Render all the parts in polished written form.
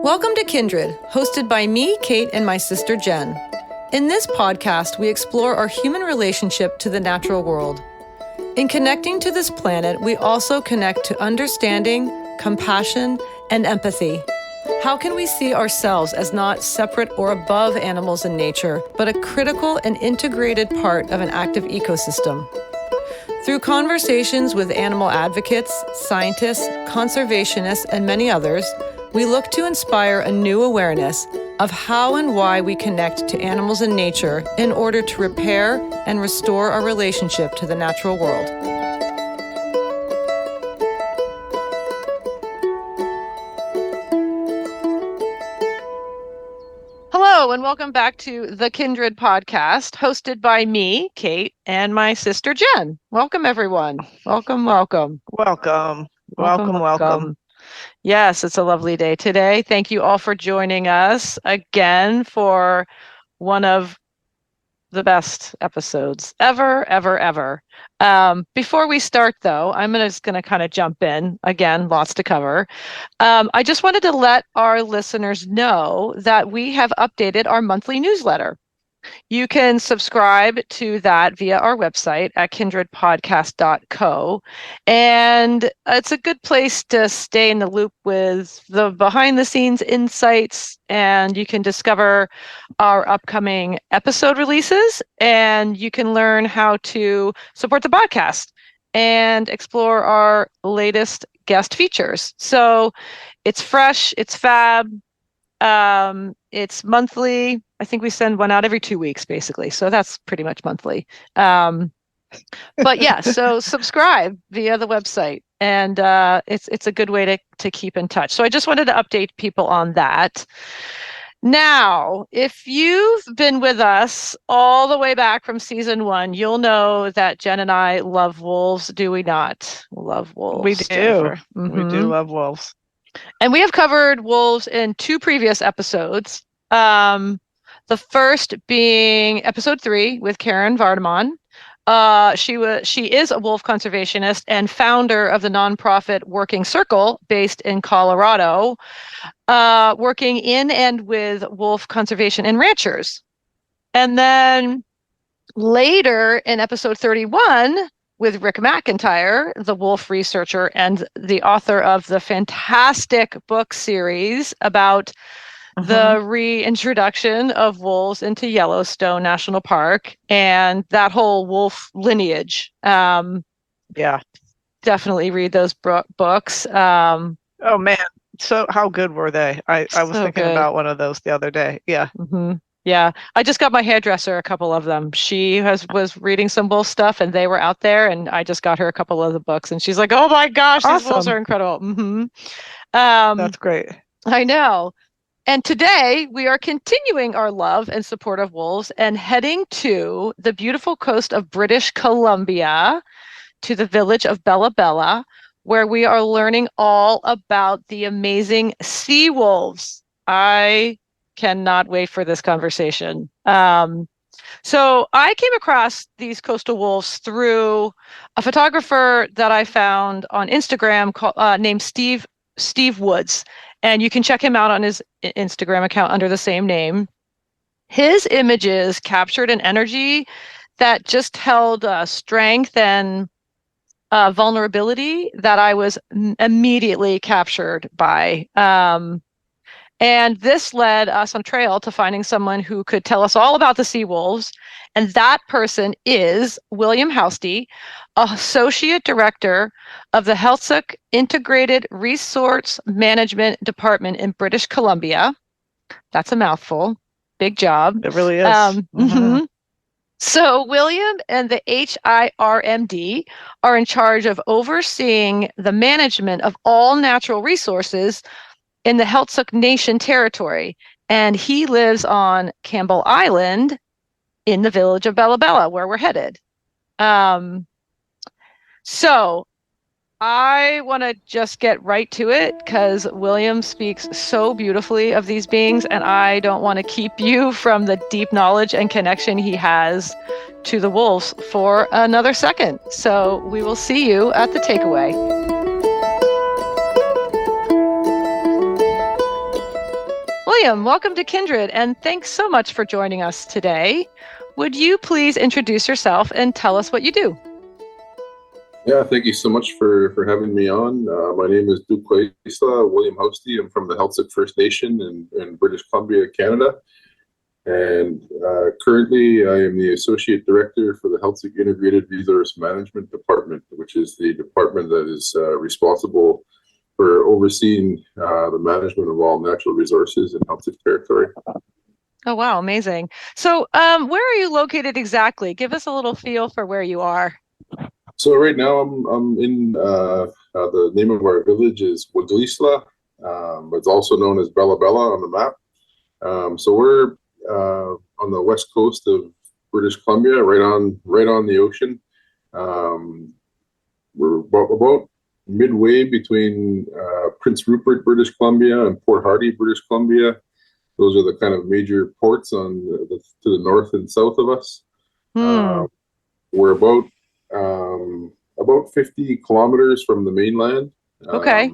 Welcome to Kindred, hosted by me, Kate, and my sister, Jen. In this podcast, we explore our human relationship to the natural world. In connecting to this planet, we also connect to understanding, compassion, and empathy. How can we see ourselves as not separate or above animals in nature, but a critical and integrated part of an active ecosystem? Through conversations with animal advocates, scientists, conservationists, and many others, we look to inspire a new awareness of how and why we connect to animals in nature in order to repair and restore our relationship to the natural world. Hello, and welcome back to the Kindred podcast, hosted by me, Kate, and my sister, Jen. Welcome, everyone. Welcome. Yes, it's a lovely day today. Thank you all for joining us again for one of the best episodes ever. Before we start, though, I'm just going to kind of jump in. Again, lots to cover. I just wanted to let our listeners know that we have updated our monthly newsletter. You can subscribe to that via our website at kindredpodcast.co. And it's a good place to stay in the loop with the behind the scenes insights. And you can discover our upcoming episode releases, and you can learn how to support the podcast and explore our latest guest features. So it's fresh, it's fab. It's monthly. I think we send one out every 2 weeks, basically. So that's pretty much monthly. But yeah, so subscribe via the website, and it's a good way to keep in touch. So I just wanted to update people on that. Now, if you've been with us all the way back from season 1, you'll know that Jen and I love wolves. Do we not? Love wolves. We do. Mm-hmm. We do love wolves. And we have covered wolves in 2 previous episodes. The first being episode 3 with Karen Vardaman. She is a wolf conservationist and founder of the nonprofit Working Circle, based in Colorado, working in and with wolf conservation and ranchers. And then later in episode 31, with Rick McIntyre, the wolf researcher and the author of the fantastic book series about the reintroduction of wolves into Yellowstone National Park and that whole wolf lineage. Yeah. Definitely read those books. Oh, man. So how good were they? I was thinking about one of those the other day. Yeah. Mm-hmm. Yeah, I just got my hairdresser a couple of them. She was reading some wolf stuff, and they were out there, and I just got her a couple of the books, and she's like, "Oh my gosh, awesome. These wolves are incredible!" Mm-hmm. That's great. I know. And today we are continuing our love and support of wolves and heading to the beautiful coast of British Columbia, to the village of Bella Bella, where we are learning all about the amazing sea wolves. I cannot wait for this conversation. So I came across these coastal wolves through a photographer that I found on Instagram named Steve Woods, and you can check him out on his Instagram account under the same name. His images captured an energy that just held strength and vulnerability that I was immediately captured by. And this led us on trail to finding someone who could tell us all about the sea wolves. And that person is William Housty, Associate Director of the Heiltsuk Integrated Resource Management Department in British Columbia. That's a mouthful. Big job. It really is. So William and the HIRMD are in charge of overseeing the management of all natural resources in the Heiltsuk Nation territory, and he lives on Campbell Island in the village of Bella Bella, where we're headed. So I want to just get right to it, because William speaks so beautifully of these beings, and I don't want to keep you from the deep knowledge and connection he has to the wolves for another second. So we will see you at the takeaway. William, welcome to Kindred, and thanks so much for joining us today. Would you please introduce yourself and tell us what you do? Yeah, thank you so much for having me on. My name is William Housty. I'm from the Heiltsuk First Nation in British Columbia, Canada. And currently I am the Associate Director for the Heiltsuk Integrated Resource Management Department, which is the department that is responsible for overseeing the management of all natural resources in Heiltsuk territory. Oh, wow, amazing. So where are you located exactly? Give us a little feel for where you are. So right now I'm in the name of our village is Waglisla. It's also known as Bella Bella on the map. So we're on the west coast of British Columbia, right on the ocean. We're about midway between Prince Rupert, British Columbia, and Port Hardy, British Columbia. Those are the kind of major ports to the north and south of us. We're about 50 kilometers from the mainland. Okay.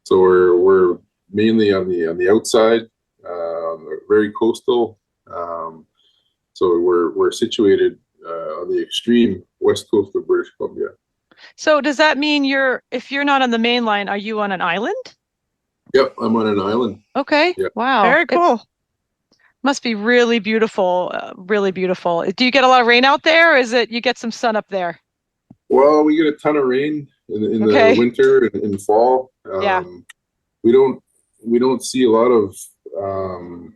So we're mainly on the outside, very coastal. So we're situated on the extreme west coast of British Columbia. So does that mean if you're not on the main line, are you on an island? Yep, I'm on an island. Okay. Yep. Wow. Very cool. Must be really beautiful, really beautiful. Do you get a lot of rain out there, or is it you get some sun up there? Well, we get a ton of rain in the winter and fall. Yeah. We don't see a lot of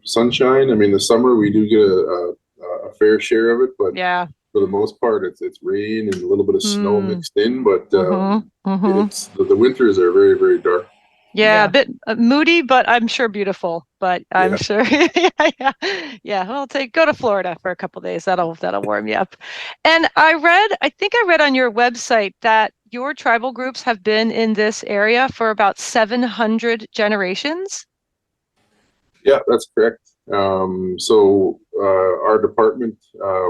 sunshine. I mean, the summer we do get a fair share of it, but yeah, for the most part, it's rain and a little bit of snow mixed in. But the winters are very, very dark. Yeah, a bit moody, but I'm sure beautiful. But I'm sure, yeah. Well, go to Florida for a couple of days. That'll warm you up. And I think I read on your website that your tribal groups have been in this area for about 700 generations. Yeah, that's correct. So our department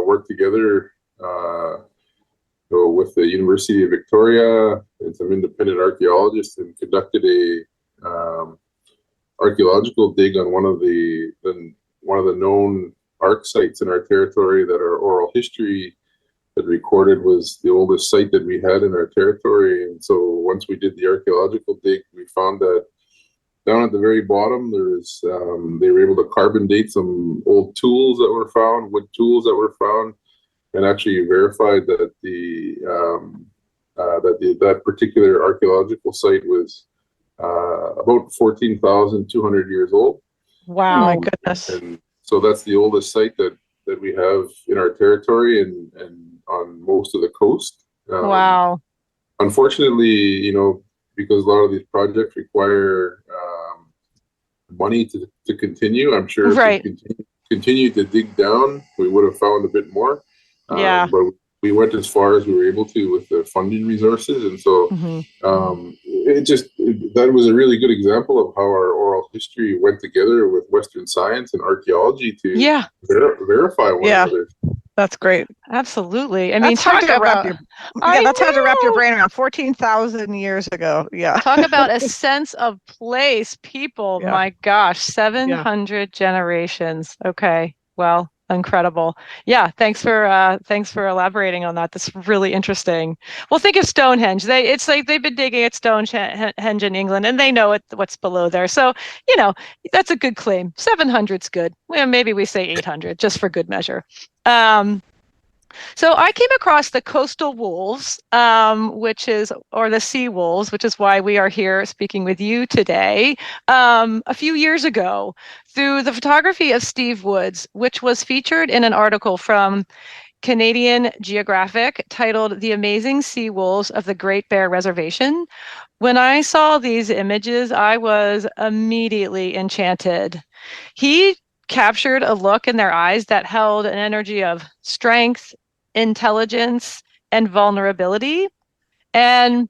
worked together with the University of Victoria and some independent archaeologists and conducted a archaeological dig on one of the known arc sites in our territory that our oral history had recorded was the oldest site that we had in our territory. And so once we did the archaeological dig, we found that down at the very bottom, they were able to carbon date some old tools that were found, wood tools that were found, and actually verified that that particular archaeological site was about 14,200 years old. Wow, my goodness! And so that's the oldest site that we have in our territory and on most of the coast. Wow. Unfortunately, because a lot of these projects require money to continue, I'm sure if we continue to dig down, we would have found a bit more. Yeah. But we went as far as we were able to with the funding resources, and so that was a really good example of how our oral history went together with Western science and archaeology to verify one another. That's great. Absolutely. I mean, that's hard to wrap your brain around. 14,000 years ago. Yeah. Talk about a sense of place, people. Yeah. My gosh, 700 generations. Okay. Well, incredible. Yeah. Thanks for elaborating on that. That's really interesting. Well, think of Stonehenge. It's like they've been digging at Stonehenge in England, and they know what's below there. So, that's a good claim. 700's good. Well, maybe we say 800 just for good measure. So I came across the coastal wolves, or the sea wolves, which is why we are here speaking with you today, a few years ago through the photography of Steve Woods, which was featured in an article from Canadian Geographic titled "The Amazing Sea Wolves of the Great Bear Reservation." When I saw these images, I was immediately enchanted. He captured a look in their eyes that held an energy of strength, intelligence, and vulnerability. And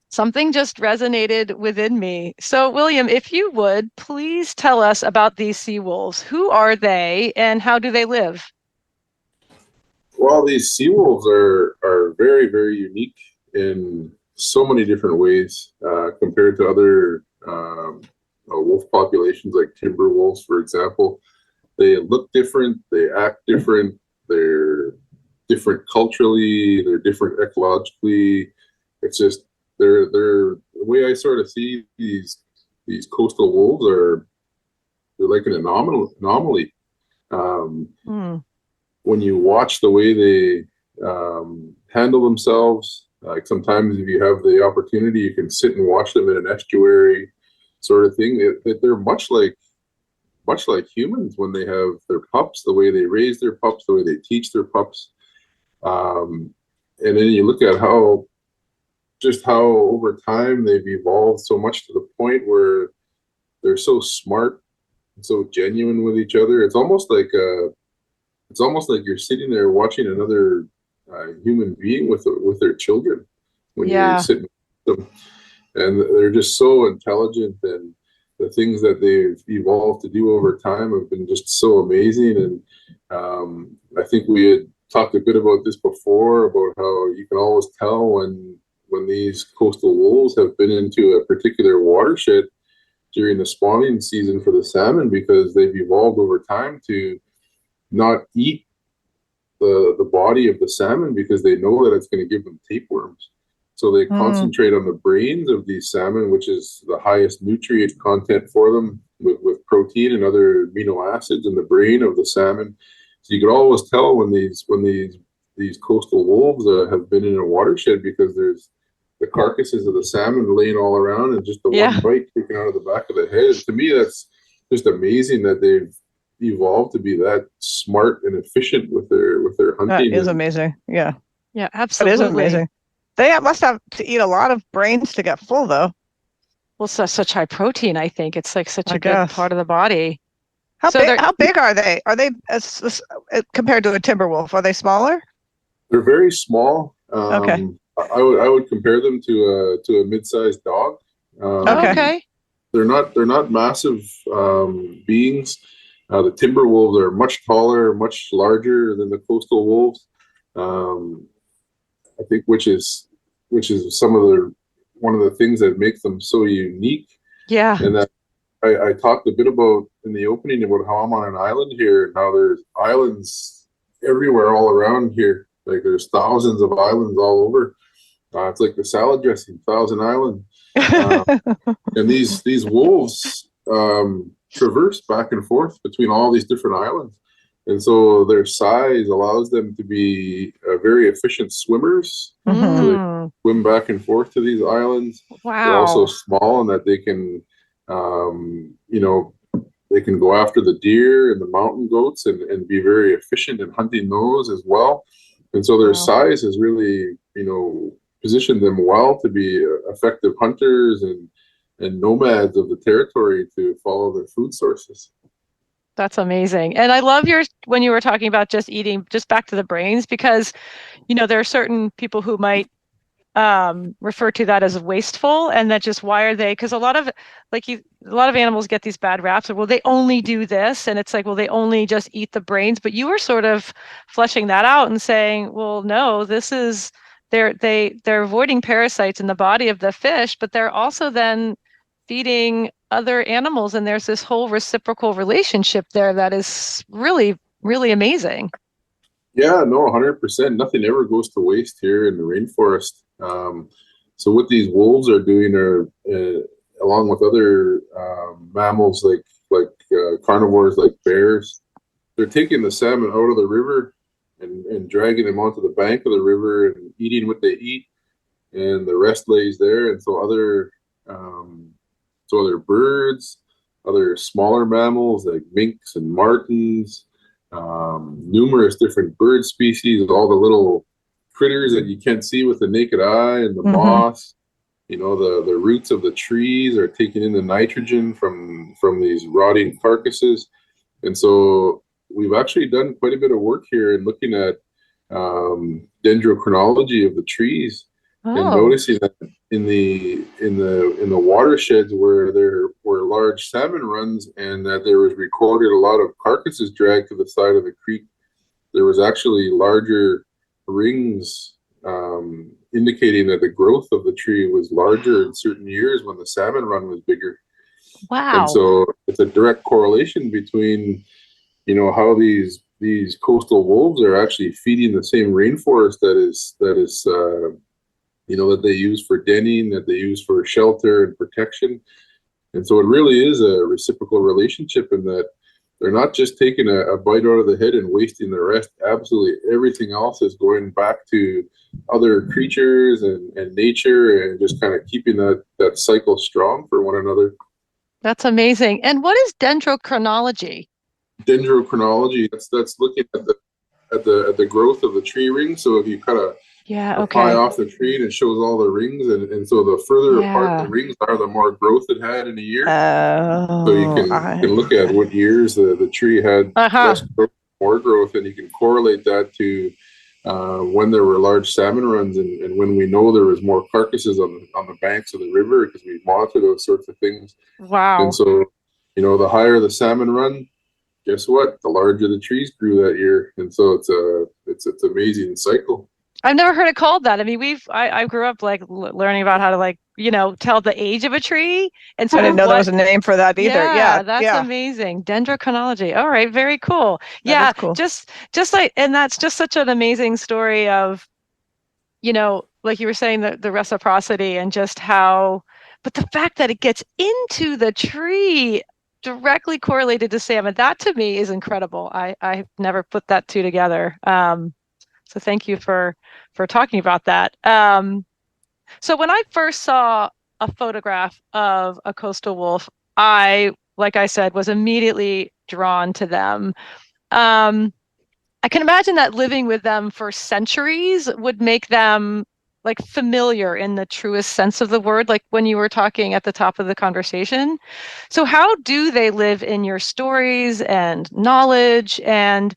something just resonated within me. So, William, if you would, please tell us about these sea wolves. Who are they and how do they live? Well, these sea wolves are very, very unique in so many different ways compared to other wolf populations like timber wolves, for example. They look different, they act different, they're different culturally, they're different ecologically. It's just they're the way I sort of see these coastal wolves they're like an anomaly. When you watch the way they handle themselves, like sometimes if you have the opportunity, you can sit and watch them in an estuary sort of thing. They're much like humans when they have their pups, the way they raise their pups, the way they teach their pups. And then you look at how over time they've evolved so much to the point where they're so smart and so genuine with each other. It's almost like you're sitting there watching another human being with their children when you're sitting with them, and they're just so intelligent, and the things that they've evolved to do over time have been just so amazing. And I think we had talked a bit about this before, about how you can always tell when these coastal wolves have been into a particular watershed during the spawning season for the salmon, because they've evolved over time to not eat the body of the salmon because they know that it's going to give them tapeworms. So they concentrate on the brains of these salmon, which is the highest nutrient content for them, with protein and other amino acids in the brain of the salmon. So you can always tell when these coastal wolves have been in a watershed, because there's the carcasses of the salmon laying all around, and just the one bite taken out of the back of the head. To me, that's just amazing that they've evolved to be that smart and efficient with their hunting. That is amazing. Yeah, absolutely. That is amazing. They must have to eat a lot of brains to get full, though. Well, it's such high protein. I think it's like such a good part of the body. How big are they? Are they compared to a timber wolf? Are they smaller? They're very small. Okay. I would compare them to a mid-sized dog. Okay. They're not massive beings. The timber wolves are much taller, much larger than the coastal wolves. I think which is one of the things that makes them so unique. Yeah. And that I talked a bit about in the opening about how I'm on an island here, and how there's islands everywhere all around here. Like there's thousands of islands all over. It's like the salad dressing, Thousand Island. And these wolves traverse back and forth between all these different islands. And so their size allows them to be very efficient swimmers. So they swim back and forth to these islands. Wow. They're also small in that they can, they can go after the deer and the mountain goats and be very efficient in hunting those as well. And so their size has really, positioned them well to be effective hunters and nomads of the territory to follow their food sources. That's amazing. And I love when you were talking about just back to the brains, because, there are certain people who might refer to that as wasteful, and that just, why are they, because a lot of animals get these bad raps of, well, they only do this, and it's like, well, they only just eat the brains. But you were sort of fleshing that out and saying, well, no, this is, they're avoiding parasites in the body of the fish, but they're also then feeding other animals, and there's this whole reciprocal relationship there that is really, really amazing. Yeah, no, 100%. Nothing ever goes to waste here in the rainforest. So what these wolves are doing along with other mammals like carnivores like bears, they're taking the salmon out of the river and dragging them onto the bank of the river and eating what they eat, and the rest lays there. And so other birds, other smaller mammals like minks and martins, numerous different bird species, all the little critters that you can't see with the naked eye, and the moss, the roots of the trees are taking in the nitrogen from these rotting carcasses. And so we've actually done quite a bit of work here in looking at dendrochronology of the trees, and noticing that in the watersheds where there were large salmon runs, and that there was recorded a lot of carcasses dragged to the side of the creek, there was actually larger rings indicating that the growth of the tree was larger in certain years when the salmon run was bigger. Wow. And so it's a direct correlation between, how these coastal wolves are actually feeding the same rainforest that they use for denning, that they use for shelter and protection. And so it really is a reciprocal relationship in that they're not just taking a bite out of the head and wasting the rest. Absolutely everything else is going back to other creatures and nature, and just kind of keeping that cycle strong for one another. That's amazing. And what is dendrochronology? Dendrochronology, that's looking at the growth of the tree ring. So if you kind of pie off the tree, and it shows all the rings, and so the further apart the rings are, the more growth it had in a year. So you can look at what years the tree had less growth, more growth, and you can correlate that to when there were large salmon runs, and when we know there was more carcasses on the banks of the river, because we monitor those sorts of things. Wow. And so, the higher the salmon run, guess what? The larger the trees grew that year. And so it's an amazing cycle. I've never heard it called that. I mean, I grew up learning about how to tell the age of a tree. And so I didn't know there was a name for that either. Yeah. That's amazing. Dendrochronology. All right. Very cool. That is cool. Just and that's just such an amazing story of, like you were saying, the reciprocity, and just how, but the fact that it gets into the tree directly correlated to salmon, that to me is incredible. I never put that two together. So thank you for talking about that. So when I first saw a photograph of a coastal wolf, like I said, was immediately drawn to them. I can imagine that living with them for centuries would make them familiar in the truest sense of the word, like when you were talking at the top of the conversation. So how do they live in your stories and knowledge? And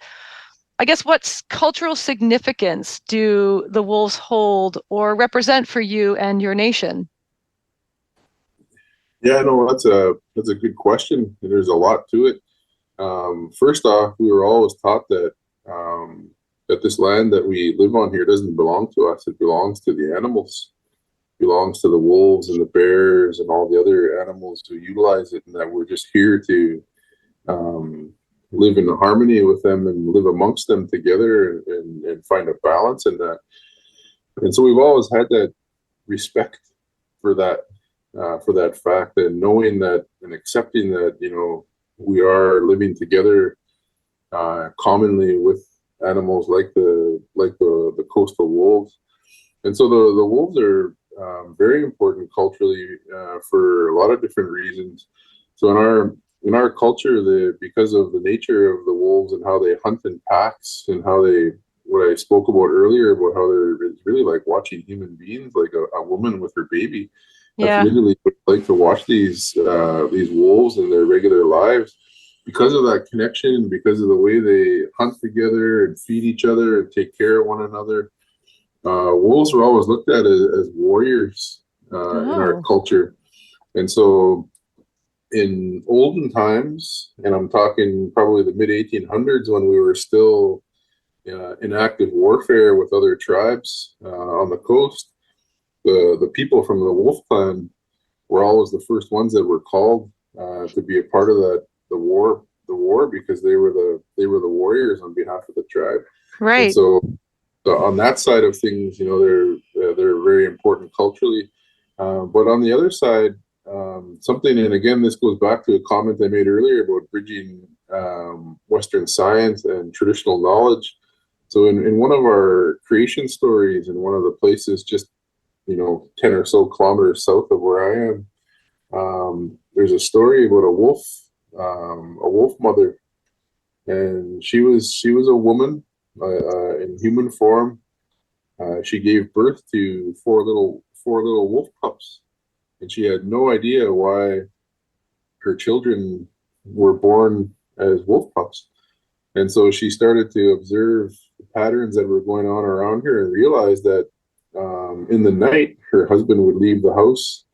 I guess what cultural significance do the wolves hold or represent for you and your nation? Yeah, no, that's a good question. There's a lot to it. First off, we were always taught that that this land that we live on here doesn't belong to us. It belongs to the animals. It belongs to the wolves and the bears and all the other animals who utilize it, and that we're just here to live in harmony with them and live amongst them together, and find a balance in that. And so we've always had that respect for that fact, and knowing that and accepting that, we are living together commonly with animals like the coastal wolves. And so the wolves are very important culturally for a lot of different reasons. So in our culture, because of the nature of the wolves and how they hunt in packs, and how what I spoke about earlier about how it's really like watching human beings, like a woman with her baby. That's literally what it's like to watch these wolves in their regular lives, because of that connection, because of the way they hunt together and feed each other and take care of one another. Wolves were always looked at as warriors in our culture. And so in olden times, and I'm talking probably the mid 1800s, when we were still in active warfare with other tribes on the coast, the people from the wolf clan were always the first ones that were called to be a part of the war, because they were the warriors on behalf of the tribe. Right. And so on that side of things, they're very important culturally. But on the other side, something, and again, this goes back to a comment I made earlier about bridging Western science and traditional knowledge. So in one of our creation stories, in one of the places just 10 or so kilometers south of where I am, there's a story about a wolf mother, and she was a woman in human form. She gave birth to four little wolf pups, and she had no idea why her children were born as wolf pups. And so she started to observe the patterns that were going on around her, and realized that in the night her husband would leave the house,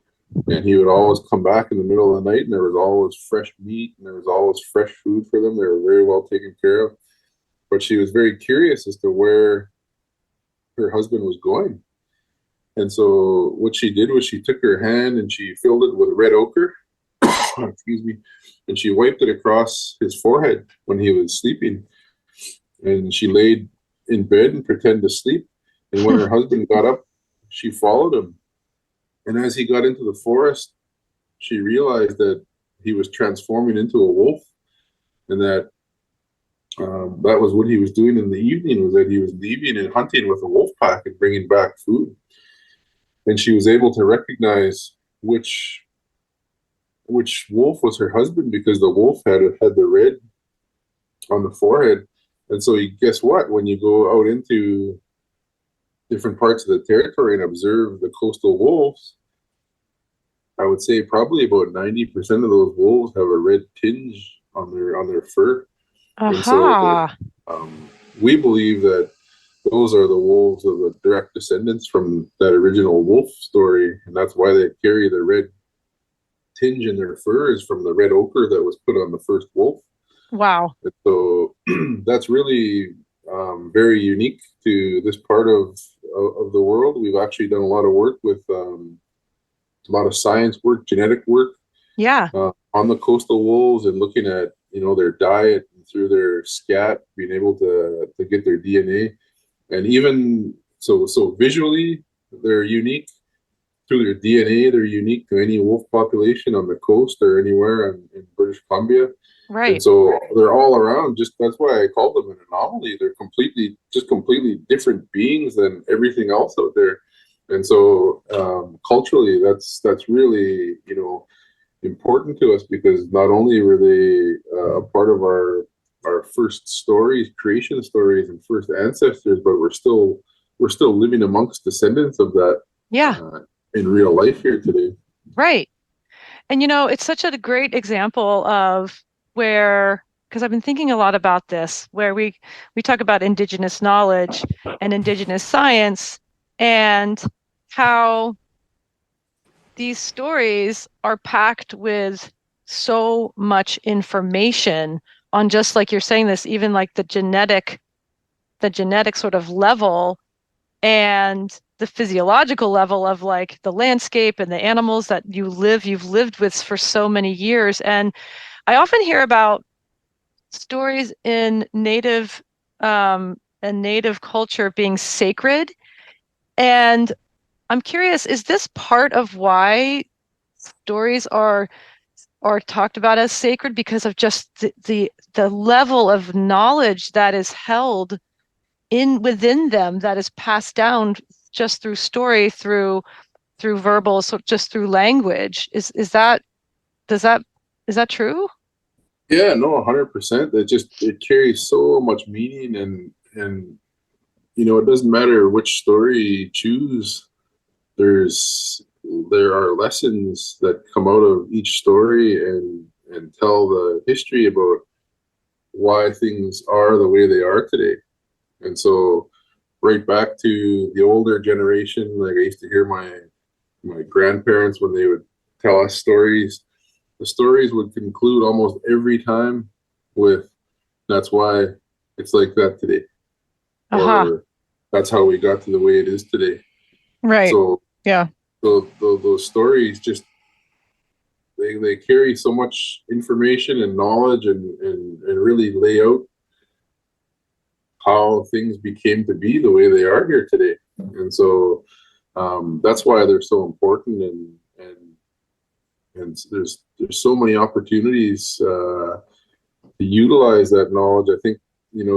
and he would always come back in the middle of the night, and there was always fresh meat, and there was always fresh food for them. They were very well taken care of. But she was very curious as to where her husband was going. And so what she did was she took her hand and she filled it with red ochre, excuse me, and she wiped it across his forehead when he was sleeping. And she laid in bed and pretended to sleep. And when her husband got up, she followed him. And as he got into the forest, she realized that he was transforming into a wolf, and that that was what he was doing in the evening, was that he was leaving and hunting with a wolf pack and bringing back food. And she was able to recognize which wolf was her husband, because the wolf had the red on the forehead. And so guess what? When you go out into different parts of the territory and observe the coastal wolves, I would say probably about 90% of those wolves have a red tinge on their fur. And so we believe that those are the wolves of the direct descendants from that original wolf story, and that's why they carry the red tinge in their fur, is from the red ochre that was put on the first wolf. Wow. And so that's really very unique to this part of the world. We've actually done a lot of work with a lot of science work, genetic work, on the coastal wolves, and looking at their diet and through their scat, being able to get their DNA, and even so visually they're unique. Through their DNA, they're unique to any wolf population on the coast or anywhere in British Columbia. Right. And so they're all around. Just that's why I called them an anomaly. They're completely different beings than everything else out there. And so culturally, that's really important to us, because not only were they a part of our first stories, creation stories, and first ancestors, but we're still living amongst descendants of that. In real life here today. Right. And it's such a great example of where, because I've been thinking a lot about this, where we talk about Indigenous knowledge and Indigenous science, and how these stories are packed with so much information on, just like you're saying this, even like the genetic sort of level, and the physiological level of like the landscape and the animals that you've lived with for so many years. And I often hear about stories in native culture being sacred. And I'm curious, is this part of why stories are talked about as sacred, because of just the level of knowledge that is held within them, that is passed down just through story, through verbal, so just through language? Is that true? Yeah, no, 100%. It carries so much meaning, and it doesn't matter which story you choose. There are lessons that come out of each story, and tell the history about why things are the way they are today. And so right back to the older generation, like I used to hear my grandparents, when they would tell us stories, the stories would conclude almost every time with, "That's why it's like that today." Or, "That's how we got to the way it is today." Right. So yeah. So those stories just they carry so much information and knowledge, and really lay out how things became to be the way they are here today. And so that's why they're so important, and there's so many opportunities to utilize that knowledge. I think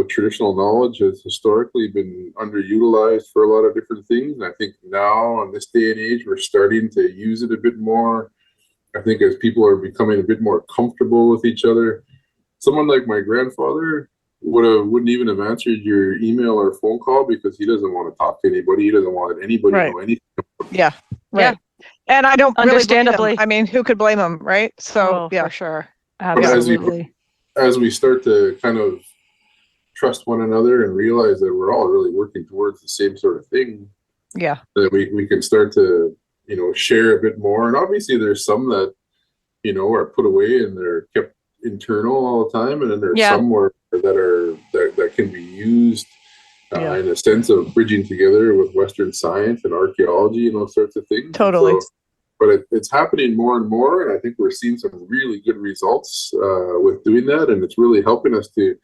traditional knowledge has historically been underutilized for a lot of different things, and I think now in this day and age we're starting to use it a bit more. I think as people are becoming a bit more comfortable with each other. Someone like my grandfather wouldn't even have answered your email or phone call, because he doesn't want to talk to anybody. He doesn't want anybody to know anything. Yeah. Right. Yeah. And I don't understandably really blame him. I mean, who could blame him, right? So for sure. Absolutely. As we start to kind of trust one another and realize that we're all really working towards the same sort of thing, that we can start to share a bit more. And obviously there's some that are put away and they're kept internal all the time, and then there's some that can be used in a sense of bridging together with Western science and archaeology and those sorts of things. Totally. but it's happening more and more, and I think we're seeing some really good results with doing that, and it's really helping us to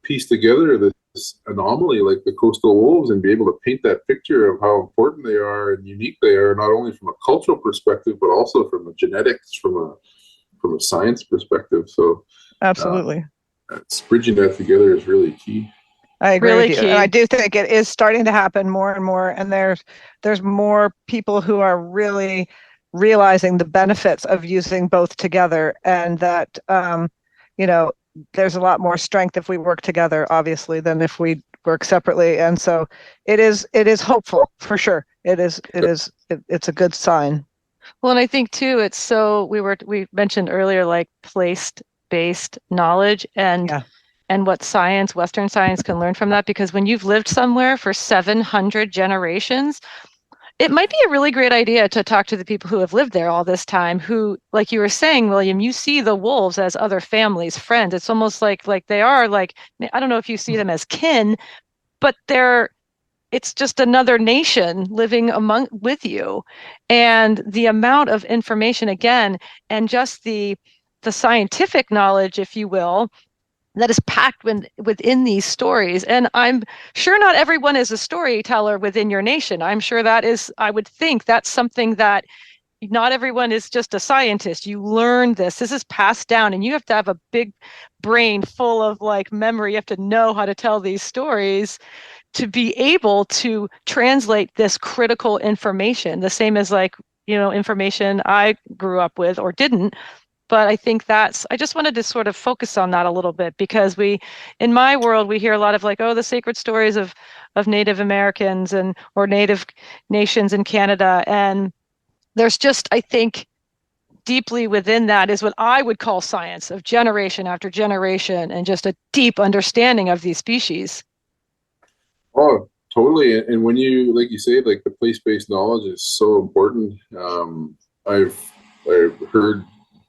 piece together this anomaly like the coastal wolves and be able to paint that picture of how important they are and unique they are, not only from a cultural perspective, but also from a genetics, from a science perspective. So absolutely, bridging that together is really key. I agree Really with you. key. And I do think it is starting to happen more and more. And there's more people who are really realizing the benefits of using both together, and that there's a lot more strength if we work together, obviously, than if we work separately. And so it is hopeful for sure. It's a good sign. Well, and I think too, it's so we mentioned earlier, like place-based knowledge and what science, Western science, can learn from that, because when you've lived somewhere for 700 generations, it might be a really great idea to talk to the people who have lived there all this time, who, like you were saying, William, you see the wolves as other families, friends. It's almost like they are like, I don't know if you see them as kin, but it's just another nation living with you. And the amount of information, again, and just the scientific knowledge, if you will, that is packed within these stories. And I'm sure not everyone is a storyteller within your nation. I'm sure I would think that's something that not everyone is just a scientist. You learn this is passed down, and you have to have a big brain full of like memory. You have to know how to tell these stories to be able to translate this critical information, the same as like, information I grew up with or didn't. But I think I just wanted to sort of focus on that a little bit, because in my world, we hear a lot of like, oh, the sacred stories of Native Americans or Native nations in Canada. And there's just, I think, deeply within that is what I would call science of generation after generation, and just a deep understanding of these species. Oh, totally. And when like you say, like the place-based knowledge is so important.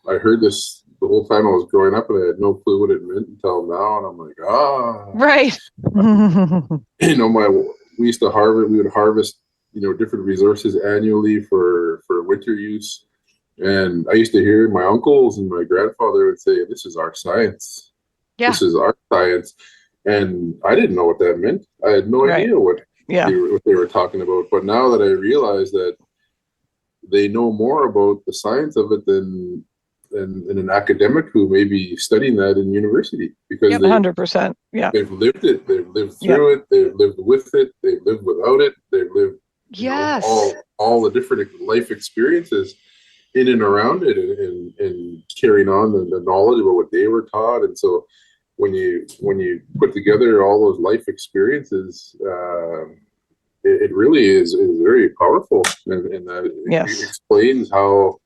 I've heard this the whole time I was growing up, and I had no clue what it meant until now. And I'm like, right. We used to harvest. We would harvest, different resources annually for winter use. And I used to hear my uncles and my grandfather would say, "This is our science. Yeah. This is our science." And I didn't know what that meant. I had no idea what they were talking about. But now that I realize that they know more about the science of it than an academic who may be studying that in university, because 100%. Yeah, they've lived it, they've lived through it, they've lived with it, they've lived without it, they've lived all the different life experiences in and around it, and carrying on the knowledge about what they were taught. And so when you put together all those life experiences, it really is very powerful, and that it explains how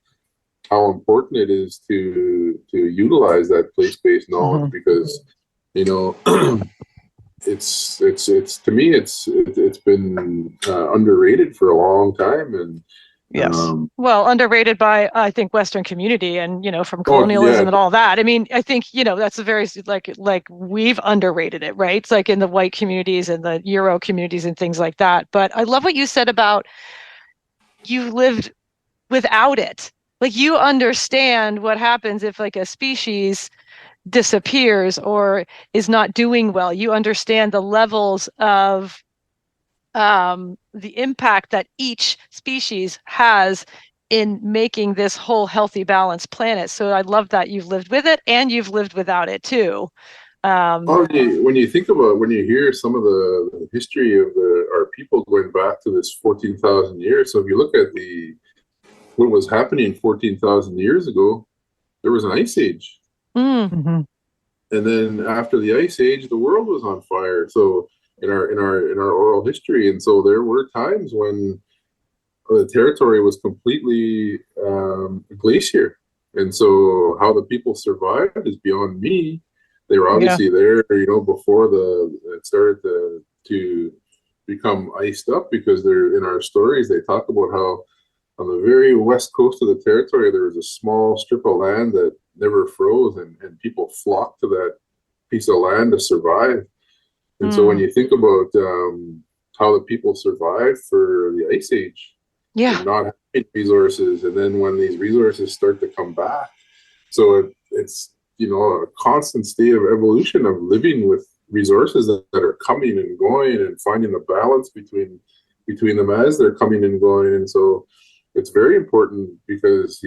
important it is to utilize that place-based knowledge, because it's to me it's been underrated for a long time. And well, underrated by, I think, Western community, and from colonialism and all that. I mean, I think that's a very like we've underrated it, right? It's like in the white communities and the Euro communities and things like that. But I love what you said about you lived without it. Like, you understand what happens if like a species disappears or is not doing well. You understand the levels of the impact that each species has in making this whole healthy, balanced planet. So I love that you've lived with it and you've lived without it too. When you hear some of the history of our people going back to this 14,000 years, so if you look at what was happening 14,000 years ago, there was an ice age. Mm-hmm. And then after the ice age, the world was on fire. So in our oral history, and so there were times when the territory was completely a glacier. And so how the people survived is beyond me. They were obviously there, before it started to become iced up, because they're in our stories. They talk about how on the very west coast of the territory, there was a small strip of land that never froze, and people flocked to that piece of land to survive. And so when you think about how the people survived for the ice age, Yeah. and not having resources, and then when these resources start to come back, so it's a constant state of evolution of living with resources that are coming and going, and finding the balance between them as they're coming and going. And so it's very important because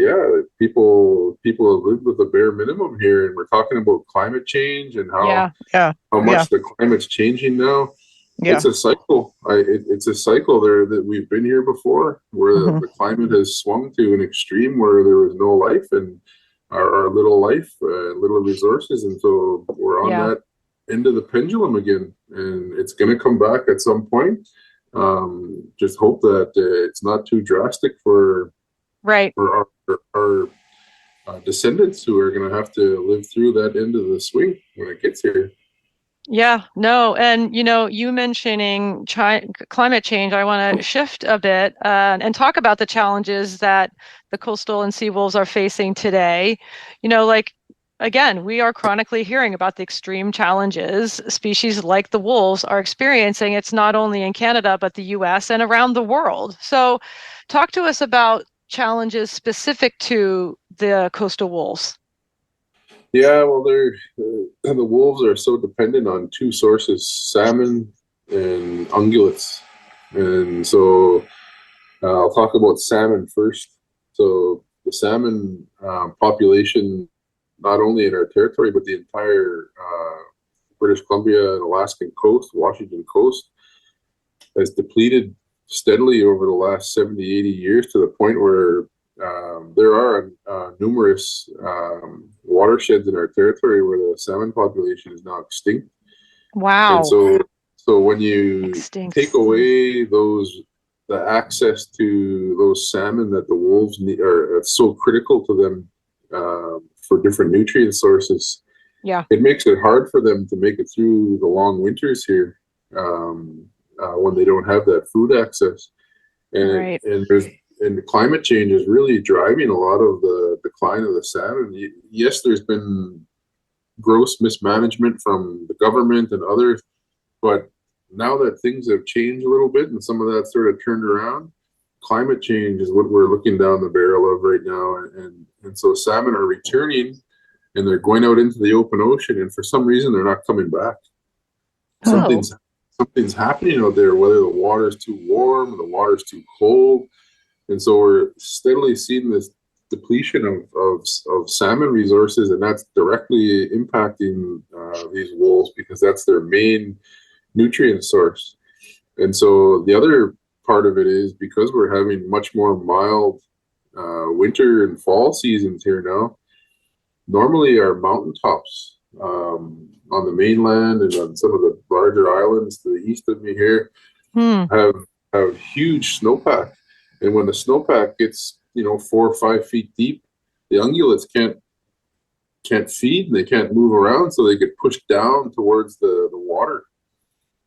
people have lived with the bare minimum here, and we're talking about climate change and Yeah. how much the climate's changing now. It's a cycle. It's a cycle there that we've been here before, where the climate has swung to an extreme where there was no life and our little life, little resources, and so we're on that end of the pendulum again, and it's going to come back at some point. Just hope that it's not too drastic for our descendants who are going to have to live through that end of the swing when it gets here. Yeah, no. And, you mentioning climate change, I want to shift a bit and talk about the challenges that the coastal and sea wolves are facing today. Again, we are chronically hearing about the extreme challenges species like the wolves are experiencing. It's not only in Canada, but the US and around the world. So talk to us about challenges specific to the coastal wolves. Yeah, well, the wolves are so dependent on two sources, salmon and ungulates. And so I'll talk about salmon first. So the salmon population, not only in our territory, but the entire British Columbia and Alaskan coast, Washington coast, has depleted steadily over the last 70, 80 years to the point where there are numerous watersheds in our territory where the salmon population is now extinct. Wow. And so when you take away the access to those salmon that the wolves need, or it's so critical to them for different nutrient sources, it makes it hard for them to make it through the long winters here when they don't have that food access. And the climate change is really driving a lot of the decline of the salmon. Yes, there's been gross mismanagement from the government and others, but now that things have changed a little bit and some of that sort of turned around, climate change is what we're looking down the barrel of right now. And so salmon are returning, and they're going out into the open ocean, and for some reason they're not coming back. Something's happening out there, whether the water's too warm or the water's too cold. And so we're steadily seeing this depletion of salmon resources, and that's directly impacting these wolves because that's their main nutrient source. And so the other part of it is because we're having much more mild winter and fall seasons here now. Normally our mountaintops on the mainland and on some of the larger islands to the east of me here have huge snowpack. And when the snowpack gets 4 or 5 feet deep, the ungulates can't feed and they can't move around, so they get pushed down towards the water.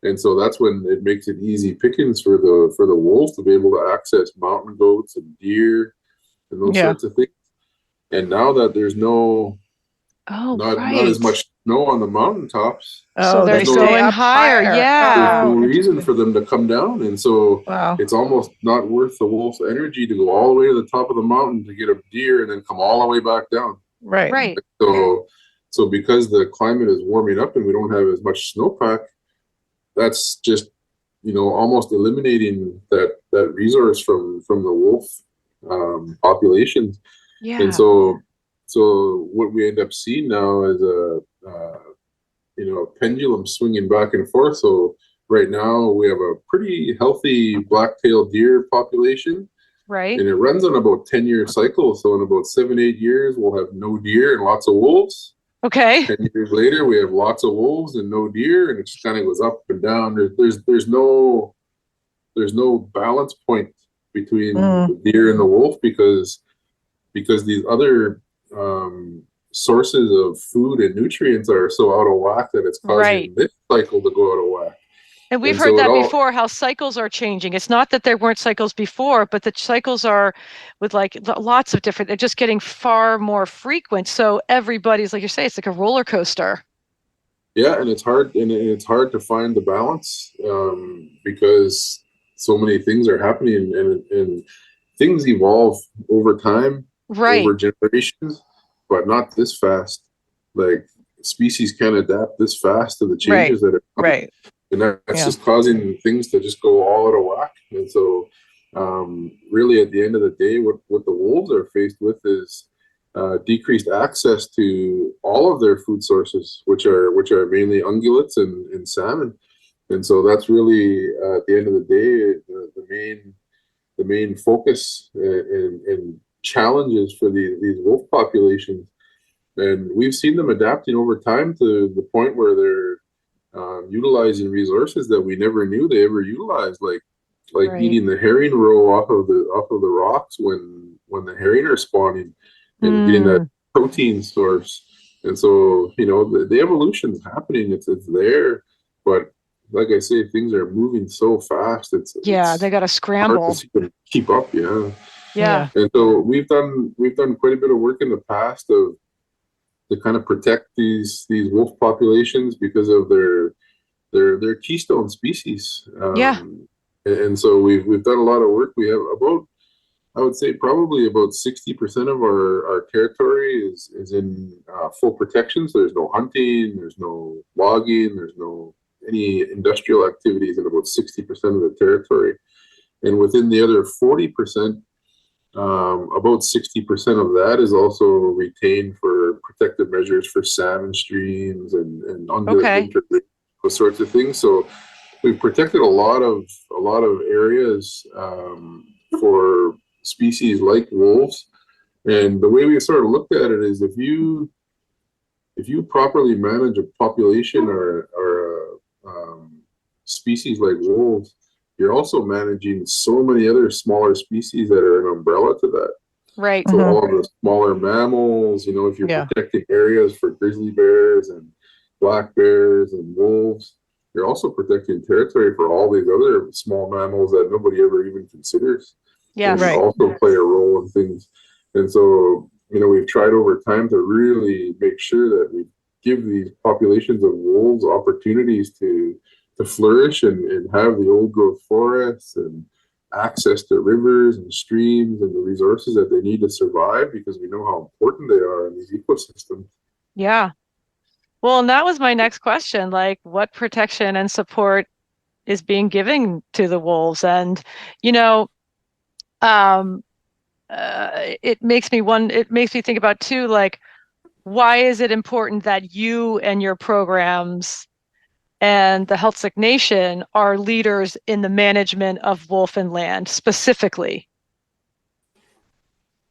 And so that's when it makes it easy pickings for the wolves to be able to access mountain goats and deer and those sorts of things. And now that there's not as much snow on the mountaintops, so they're going higher. There's no reason for them to come down, and so it's almost not worth the wolf's energy to go all the way to the top of the mountain to get a deer and then come all the way back down. Right. So because the climate is warming up and we don't have as much snowpack, that's just almost eliminating that resource from the wolf populations. And so what we end up seeing now is a pendulum swinging back and forth. So right now we have a pretty healthy black-tailed deer population, right? And it runs on about 10-year cycle. So in about 7-8 years, we'll have no deer and lots of wolves. Okay. 10 years later, we have lots of wolves and no deer, and it just kind of goes up and down. There's no balance point between the deer and the wolf because these other sources of food and nutrients are so out of whack that it's causing this cycle to go out of whack. And we've heard that before, how cycles are changing. It's not that there weren't cycles before, but the cycles are with lots of different, they're just getting far more frequent. So everybody's, like you say, it's like a roller coaster. Yeah, and it's hard to find the balance because so many things are happening, and things evolve over time, Right. over generations, but not this fast. Like species can't adapt this fast to the Right. changes that are coming. Right. And that's Yeah. just causing things to just go all out of whack. And so, really, at the end of the day, what the wolves are faced with is decreased access to all of their food sources, which are mainly ungulates and salmon. And so that's really at the end of the day the main focus and challenges for these wolf populations. And we've seen them adapting over time to the point where they're utilizing resources that we never knew they ever utilized, like Right. eating the herring roe off of the rocks when the herring are spawning, and getting that protein source. And so, the evolution's happening. It's there, but like I say, things are moving so fast. Yeah, It's they got to hard scramble. to see them keep up. Yeah. Yeah. And so we've done quite a bit of work in the past to kind of protect these wolf populations because of their keystone species. Yeah. And so we've done a lot of work. We have about, I would say, probably about 60% of our territory is in full protection. So there's no hunting, there's no logging, there's no any industrial activities in about 60% of the territory. And within the other 40%, about 60% of that is also retained for protective measures for salmon streams and Okay. those sorts of things. So we've protected a lot of areas for species like wolves. And the way we sort of looked at it is if you properly manage a population or a species like wolves, you're also managing so many other smaller species that are an umbrella to that. Right. So all of the smaller mammals, if you're protecting areas for grizzly bears and black bears and wolves, you're also protecting territory for all these other small mammals that nobody ever even considers. Yeah. And also play a role in things. And so, we've tried over time to really make sure that we give these populations of wolves opportunities to flourish and have the old growth forests and access to rivers and streams and the resources that they need to survive, because we know how important they are in these ecosystems. Yeah. Well, and that was my next question, like what protection and support is being given to the wolves? And, it makes me think about too, like, why is it important that you and your programs and the Heiltsuk Nation are leaders in the management of wolf and land specifically?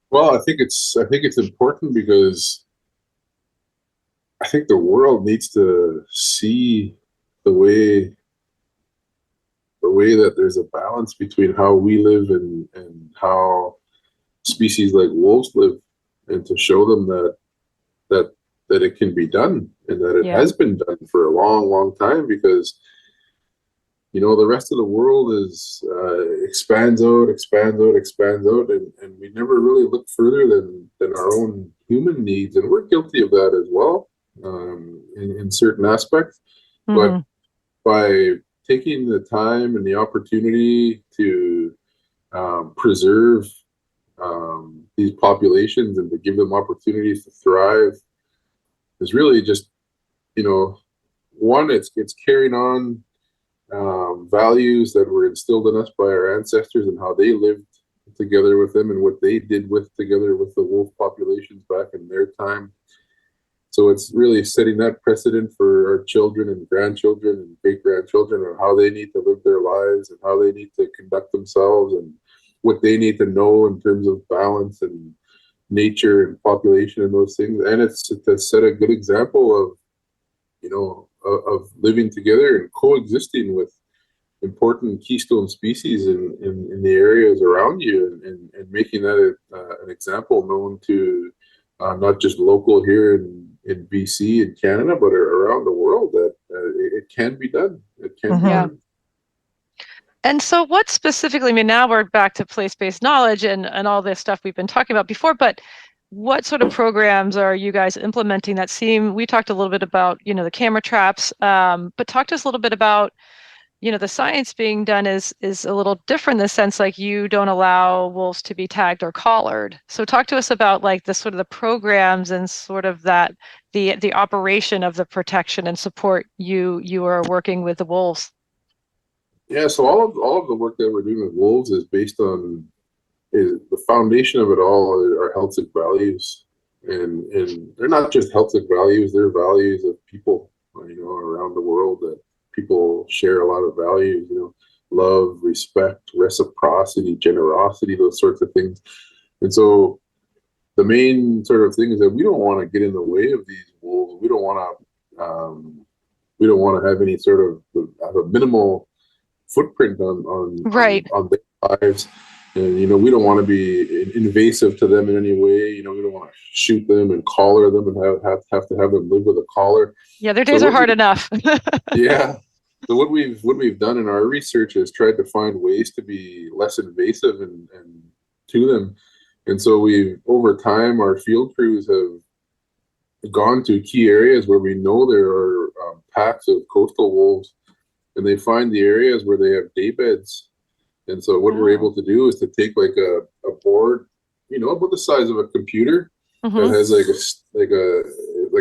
Well, I think it's important because I think the world needs to see the way that there's a balance between how we live and how species like wolves live, and to show them that it can be done, and that it has been done for a long time, because the rest of the world is expands out, and we never really look further than our own human needs, and we're guilty of that as well, in certain aspects. But by taking the time and the opportunity to preserve these populations and to give them opportunities to thrive is really just, one, it's carrying on values that were instilled in us by our ancestors and how they lived together with them and what they did together with the wolf populations back in their time. So it's really setting that precedent for our children and grandchildren and great-grandchildren on how they need to live their lives and how they need to conduct themselves and what they need to know in terms of balance and nature and population and those things. And it's to set a good example of, of living together and coexisting with important keystone species in the areas around you, and making that an example known to not just local here in BC and Canada, but around the world, that it can be done. It can be done. And so what specifically, I mean, now we're back to place-based knowledge and all this stuff we've been talking about before, but what sort of programs are you guys implementing that we talked a little bit about, the camera traps, but talk to us a little bit about, the science being done is a little different in the sense like you don't allow wolves to be tagged or collared. So talk to us about like the sort of the programs and sort of that the operation of the protection and support you are working with the wolves. Yeah, so all of the work that we're doing with wolves is based on is the foundation of it all are Heiltsuk values, and they're not just Heiltsuk values; they're values of people, around the world that people share a lot of values. Love, respect, reciprocity, generosity, those sorts of things. And so the main sort of thing is that we don't want to get in the way of these wolves. We don't want to have any sort of have a minimal footprint Right. on their lives. And we don't want to be invasive to them in any way. We don't want to shoot them and collar them and have to have them live with a collar. Yeah, their days are hard enough. Yeah. So what we've done in our research is tried to find ways to be less invasive and to them. And so over time, our field crews have gone to key areas where we know there are packs of coastal wolves, and they find the areas where they have day beds. And so what we're able to do is to take like a board, about the size of a computer that has like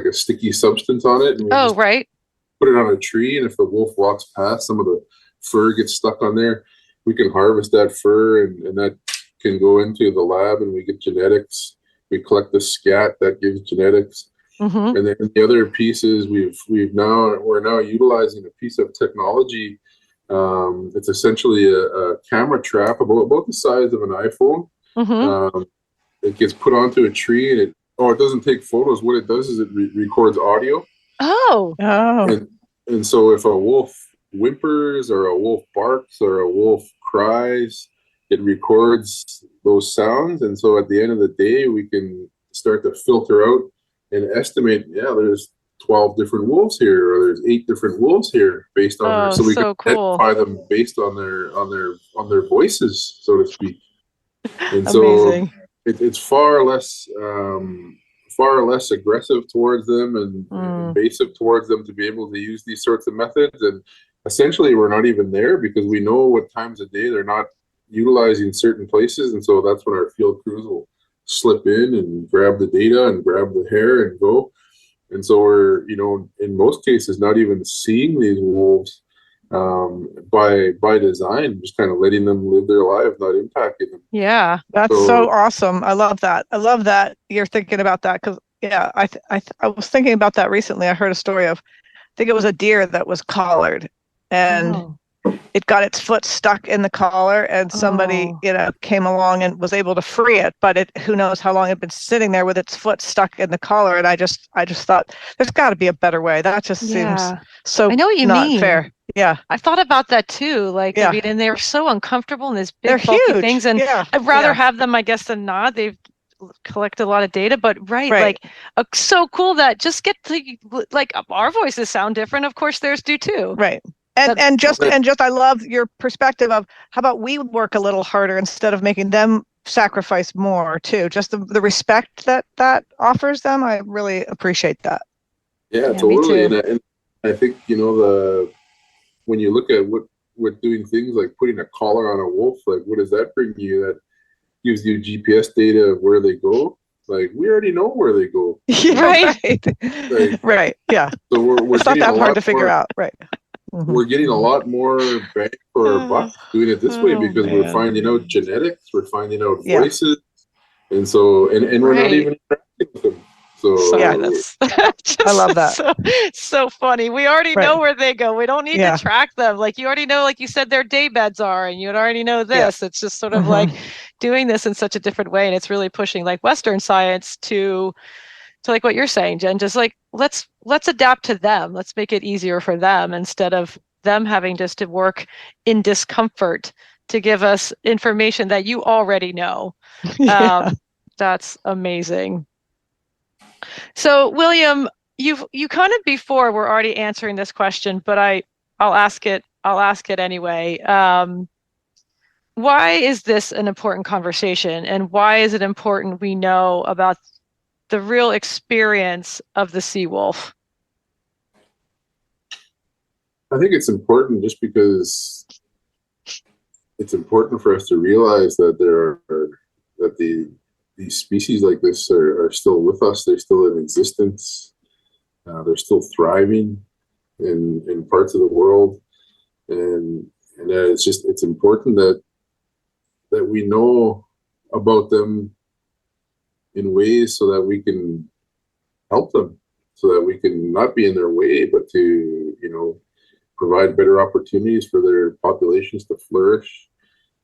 a sticky substance on it, and we just right. put it on a tree. And if the wolf walks past, some of the fur gets stuck on there. We can harvest that fur, and that can go into the lab, and we get genetics. We collect the scat that gives genetics. And then the other piece is we're now utilizing a piece of technology. It's essentially a camera trap about the size of an iPhone. It gets put onto a tree, and it doesn't take photos. What it does is it records audio. And so if a wolf whimpers or a wolf barks or a wolf cries, it records those sounds. And so at the end of the day, we can start to filter out and estimate, there's 12 different wolves here, or there's 8 different wolves here based on so we can identify them based on their voices, so to speak. And so it's far less aggressive towards them and invasive towards them to be able to use these sorts of methods. And essentially we're not even there because we know what times of day they're not utilizing certain places, and so that's when our field crews will slip in and grab the data and grab the hair and go. And so we're, in most cases, not even seeing these wolves by design, just kind of letting them live their life, not impacting them. Yeah, that's so awesome. I love that. I love that you're thinking about that because, I was thinking about that recently. I heard a story of, I think it was a deer that was collared, and it got its foot stuck in the collar, and somebody, came along and was able to free it, but who knows how long it had been sitting there with its foot stuck in the collar. And I just thought there's got to be a better way. That just seems so I know what you not mean. fair. Yeah. I thought about that too. Like, I mean, and they're so uncomfortable in these big, bulky huge things. And I'd rather have them, I guess, than not. They've collected a lot of data, but like, so cool that just get to, like, our voices sound different. Of course, theirs do too. Right. And just I love your perspective of how about we work a little harder instead of making them sacrifice more too. Just the respect that offers them. I really appreciate that. Yeah, totally. And I think when you look at what doing things like putting a collar on a wolf, like what does that bring you? That gives you GPS data of where they go. Like we already know where they go. Right. Yeah. So we're it's not that hard to figure out. Right. We're getting a lot more bang for our buck doing it this way because we're finding out genetics, we're finding out voices, and so and we're not even interacting with them. So that's I love that. So funny. We already know where they go. We don't need to track them. Like you already know, like you said, their day beds are, and you already know this. It's just sort of like doing this in such a different way, and it's really pushing like Western science to like what you're saying, Jen, just like let's adapt to them. Let's make it easier for them instead of them having just to work in discomfort to give us information that you already know. That's amazing. So William, you kind of before were already answering this question, but I'll ask it anyway. Why is this an important conversation, and why is it important we know about the real experience of the sea wolf? I think it's important just because it's important for us to realize that these species like this are still with us. They're still in existence. They're still thriving in parts of the world, and it's important that we know about them in ways so that we can help them, so that we can not be in their way, but to provide better opportunities for their populations to flourish,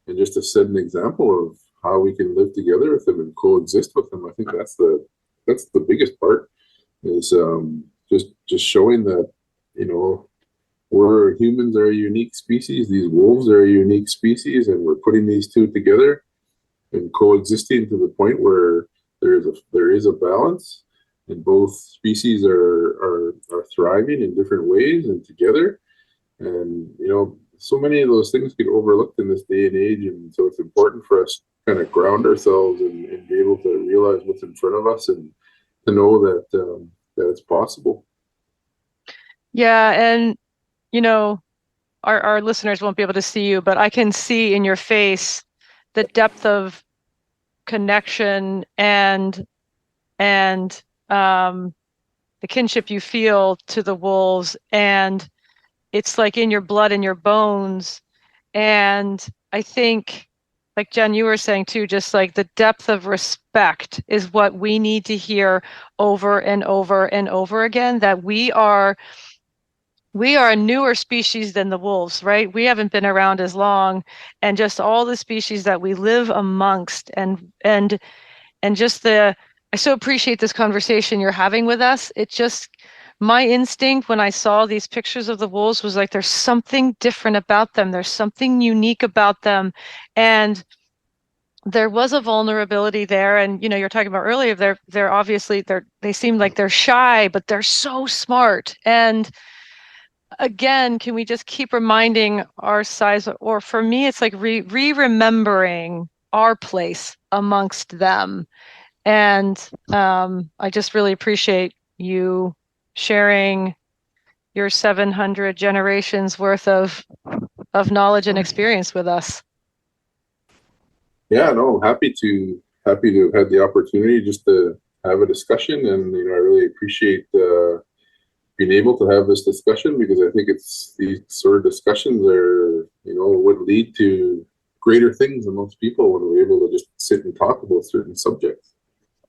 and just to set an example of how we can live together with them and coexist with them. I think that's the biggest part, is just showing that humans are a unique species. These wolves are a unique species, and we're putting these two together and coexisting to the point where there is a balance, and both species are thriving in different ways and together. And so many of those things get overlooked in this day and age, and so it's important for us to kind of ground ourselves and be able to realize what's in front of us, and to know that it's possible. Yeah, and our listeners won't be able to see you, but I can see in your face the depth of connection and the kinship you feel to the wolves, and it's like in your blood and your bones. And I think, like Jen, you were saying too, just like the depth of respect is what we need to hear over and over and over again, that we are a newer species than the wolves, right? We haven't been around as long, and just all the species that we live amongst, and just I so appreciate this conversation you're having with us. It just, my instinct when I saw these pictures of the wolves was like, there's something different about them. There's something unique about them. And there was a vulnerability there. And, you're talking about earlier, they're obviously, they seem like they're shy, but they're so smart. And again, can we just keep reminding our size, or for me, it's like remembering our place amongst them. And I just really appreciate you sharing your 700 generations worth of knowledge and experience with us. Yeah, no, happy to have had the opportunity just to have a discussion, and I really appreciate being able to have this discussion, because I think it's these sort of discussions are would lead to greater things amongst people when we're able to just sit and talk about certain subjects.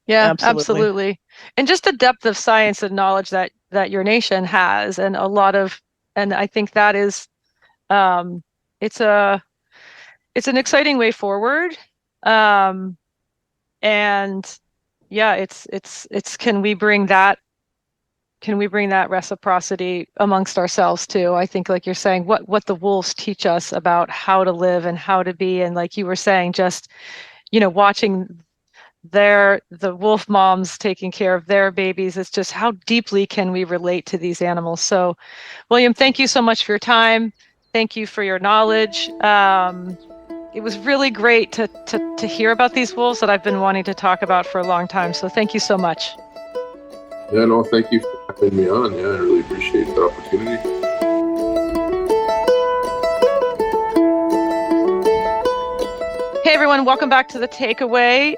Yeah, absolutely. And just the depth of science and knowledge that your nation has, and I think that is, it's an exciting way forward. And yeah, it's can we bring that reciprocity amongst ourselves too? I think, like you're saying, what the wolves teach us about how to live and how to be, and like you were saying, just watching the wolf moms taking care of their babies. It's just, how deeply can we relate to these animals? So, William, thank you so much for your time. Thank you for your knowledge. It was really great to hear about these wolves that I've been wanting to talk about for a long time. So thank you so much. Yeah, no, thank you for having me on. Yeah, I really appreciate the opportunity. Hey everyone, welcome back to the takeaway.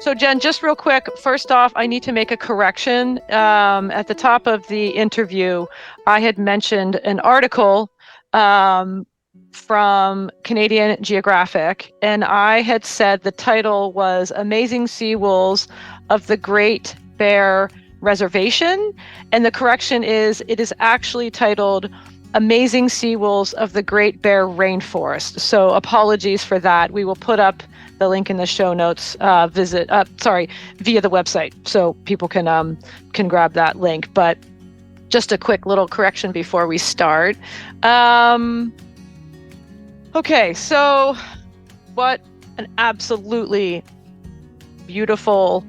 So Jen, just real quick, first off, I need to make a correction. At the top of the interview, I had mentioned an article from Canadian Geographic, and I had said the title was Amazing Sea Wolves of the Great Bear Reservation, and the correction is, it is actually titled Amazing Sea Wolves of the Great Bear Rainforest. So apologies for that. We will put up the link in the show notes, via the website, so people can grab that link. But just a quick little correction before we start. Okay, so what an absolutely beautiful,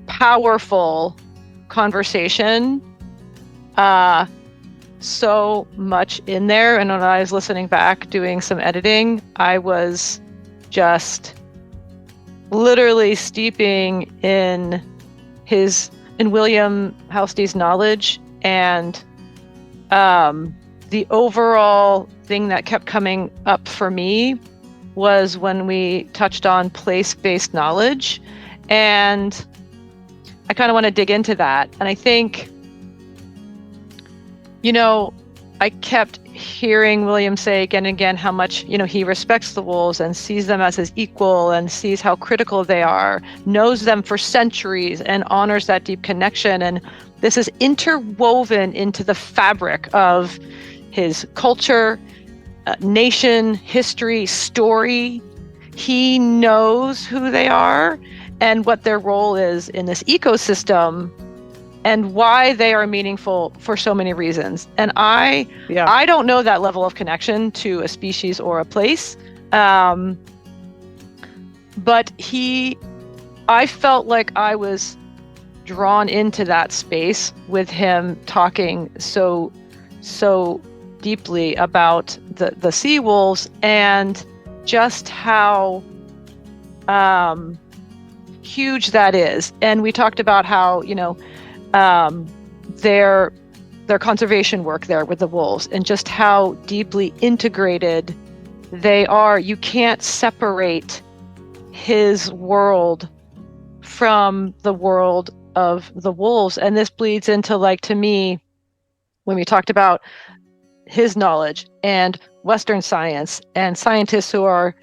powerful conversation. So much in there. And when I was listening back, doing some editing, I was just literally steeping in William Housty's knowledge and the overall thing that kept coming up for me was when we touched on place-based knowledge. And I kind of want to dig into that. And I think, I kept hearing William say again and again how much, he respects the wolves and sees them as his equal and sees how critical they are, knows them for centuries and honors that deep connection. And this is interwoven into the fabric of his culture, nation, history, story. He knows who they are and what their role is in this ecosystem and why they are meaningful for so many reasons. And I don't know that level of connection to a species or a place. But I felt like I was drawn into that space with him talking so deeply about the sea wolves and just how huge that is. And we talked about how, their conservation work there with the wolves and just how deeply integrated they are. You can't separate his world from the world of the wolves. And this bleeds into, to me, when we talked about his knowledge and Western science and scientists who are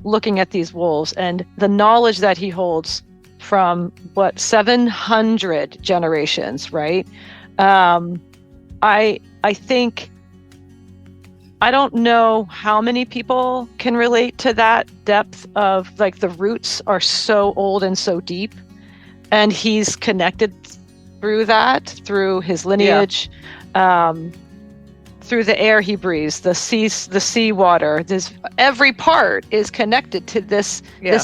looking at these wolves and the knowledge that he holds from 700 generations, right? I think, I don't know how many people can relate to that depth of the roots are so old and so deep, and he's connected through that, through his lineage, through the air he breathes, the sea water. Every part is connected to this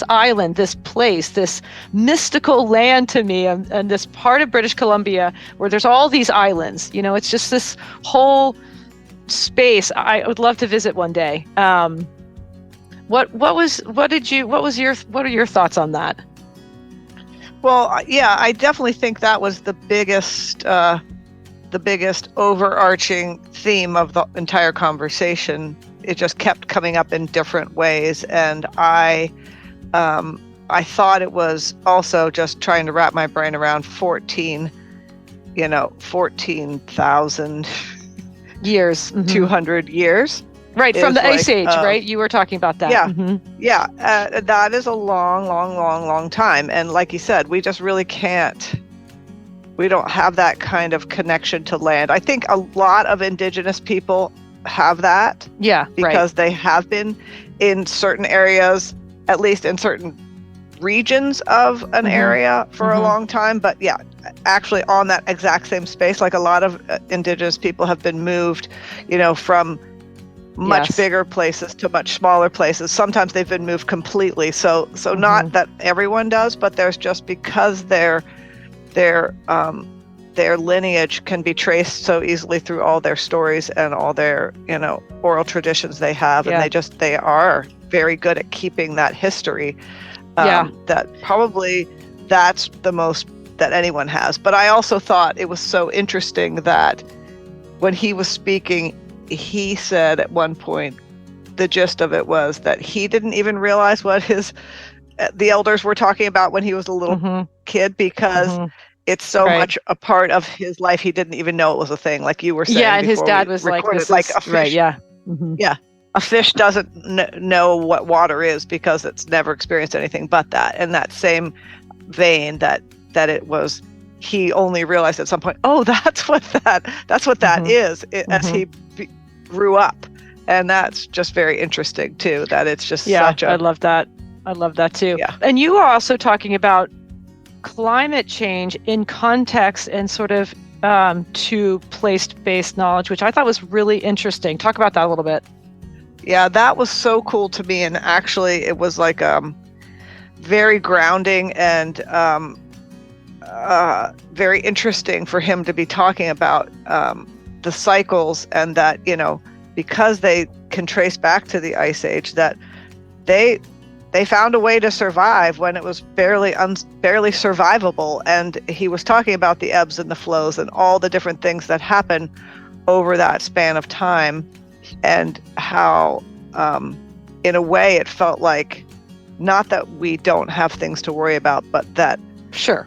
island, this place, this mystical land to me, and this part of British Columbia where there's all these islands. It's just this whole space. I would love to visit one day. What are your thoughts on that? Well, I definitely think that was the biggest overarching theme of the entire conversation. It just kept coming up in different ways, and I thought it was also just trying to wrap my brain around 14,000 years, 200 years. Right, from the Ice Age, right? You were talking about that. Yeah, that is a long time. And like you said, we just really can't. We don't have that kind of connection to land. I think a lot of indigenous people have that. Yeah, because they have been in certain areas, at least in certain regions of an area for a long time. But actually on that exact same space, a lot of indigenous people have been moved, from much bigger places to much smaller places. Sometimes they've been moved completely. So not that everyone does, but there's just because their lineage can be traced so easily through all their stories and all their oral traditions they have, and they are very good at keeping that history. That probably that's the most that anyone has. But I also thought it was so interesting that when he was speaking, he said at one point, the gist of it was that he didn't even realize what the elders were talking about when he was a little kid, because it's so much a part of his life. He didn't even know it was a thing, like you were saying. Yeah, and his dad was like a fish. Right, yeah. Yeah. A fish doesn't know what water is because it's never experienced anything but that. In that same vein, that it was, he only realized at some point, oh, that's what that is, as he grew up. And that's just very interesting too, that it's just such a... I love that too. Yeah. And you are also talking about climate change in context and sort of to place-based knowledge, which I thought was really interesting. Talk about that a little bit. Yeah, that was so cool to me. And actually it was very grounding and very interesting for him to be talking about the cycles, and that, because they can trace back to the Ice Age, that they they found a way to survive when it was barely survivable. And he was talking about the ebbs and the flows and all the different things that happen over that span of time, and how, in a way, it felt like not that we don't have things to worry about, but that Sure.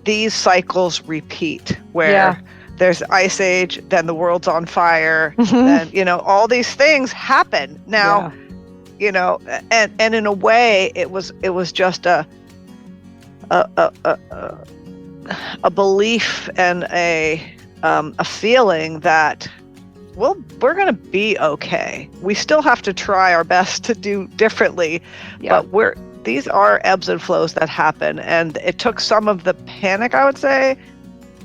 these cycles repeat, where there's ice age, then the world's on fire, then, all these things happen now. And in a way, it was just a belief and a feeling that, well, we're going to be okay. We still have to try our best to do differently, but these are ebbs and flows that happen. And it took some of the panic, I would say,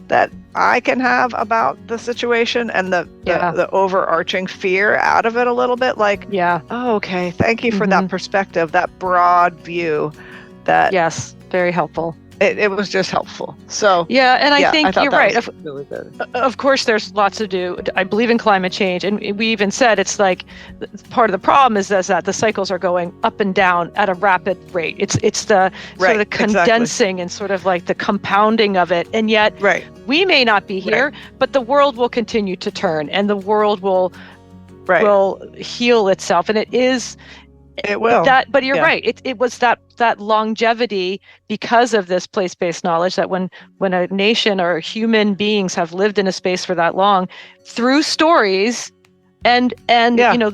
that I can have about the situation and the overarching fear out of it a little bit. Like, oh, okay, thank you for that perspective, that broad view. That Yes, very helpful. It was just helpful. So and I think you're right. Really good. Of course, there's lots to do. I believe in climate change, and we even said it's like part of the problem is that the cycles are going up and down at a rapid rate. It's the sort of the condensing and sort of like the compounding of it, and yet we may not be here, but the world will continue to turn, and the world will heal itself, and it is. It will. But you're right. It was that longevity because of this place-based knowledge that when a nation or human beings have lived in a space for that long, through stories and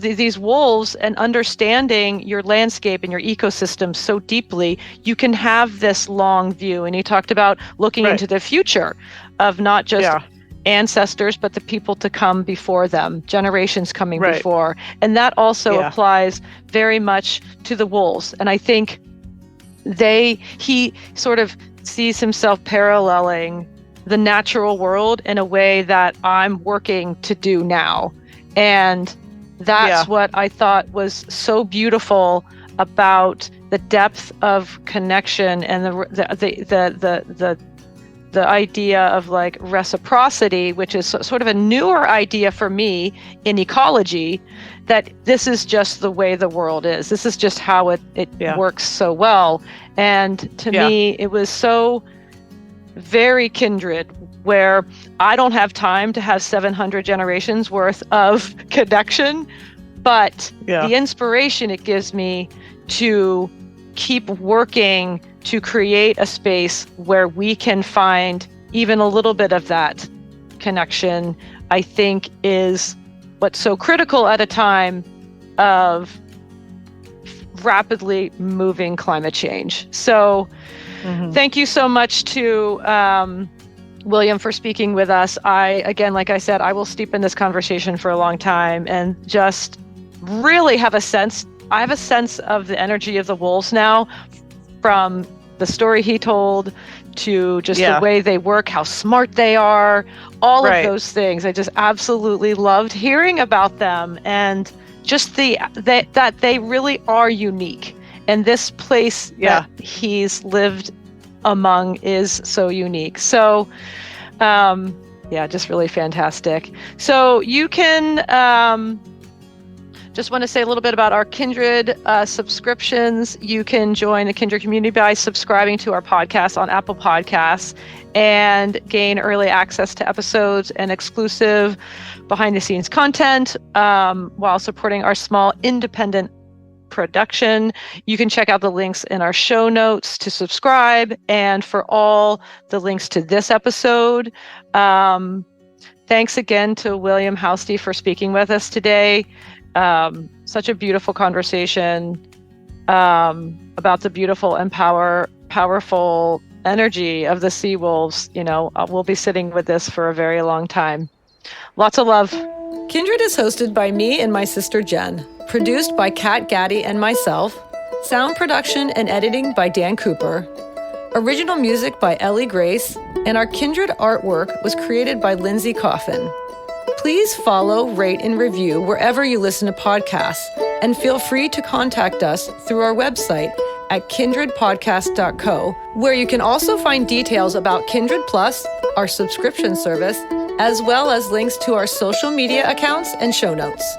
these wolves and understanding your landscape and your ecosystem so deeply, you can have this long view. And he talked about looking into the future of not just ancestors, but the people to come before them, generations coming before. And that also applies very much to the wolves. And I think he sort of sees himself paralleling the natural world in a way that I'm working to do now. And that's what I thought was so beautiful about the depth of connection and the idea of like reciprocity, which is sort of a newer idea for me in ecology, that this is just the way the world is. This is just how it works so well. And to me, it was so very kindred, where I don't have time to have 700 generations worth of connection, but the inspiration it gives me to keep working to create a space where we can find even a little bit of that connection, I think is what's so critical at a time of rapidly moving climate change. So thank you so much to William for speaking with us. Again, like I said, I will steep in this conversation for a long time and just really have a sense of the energy of the wolves now, from the story he told to just the way they work, how smart they are, all of those things. I just absolutely loved hearing about them, and just that they really are unique. And this place that he's lived among is so unique. So, just really fantastic. So you can... just want to say a little bit about our Kindred subscriptions. You can join the Kindred community by subscribing to our podcast on Apple Podcasts and gain early access to episodes and exclusive behind-the-scenes content while supporting our small independent production. You can check out the links in our show notes to subscribe, and for all the links to this episode. Thanks again to William Housty for speaking with us today. Such a beautiful conversation about the beautiful and powerful energy of the sea wolves. We'll be sitting with this for a very long time. Lots of love. Kindred is hosted by me and my sister Jen, produced by Kat Gaddy and myself, sound production and editing by Dan Cooper, original music by Ellie Grace, and our Kindred artwork was created by Lindsay Coffin. Please follow, rate, and review wherever you listen to podcasts, and feel free to contact us through our website at kindredpodcast.co, where you can also find details about Kindred Plus, our subscription service, as well as links to our social media accounts and show notes.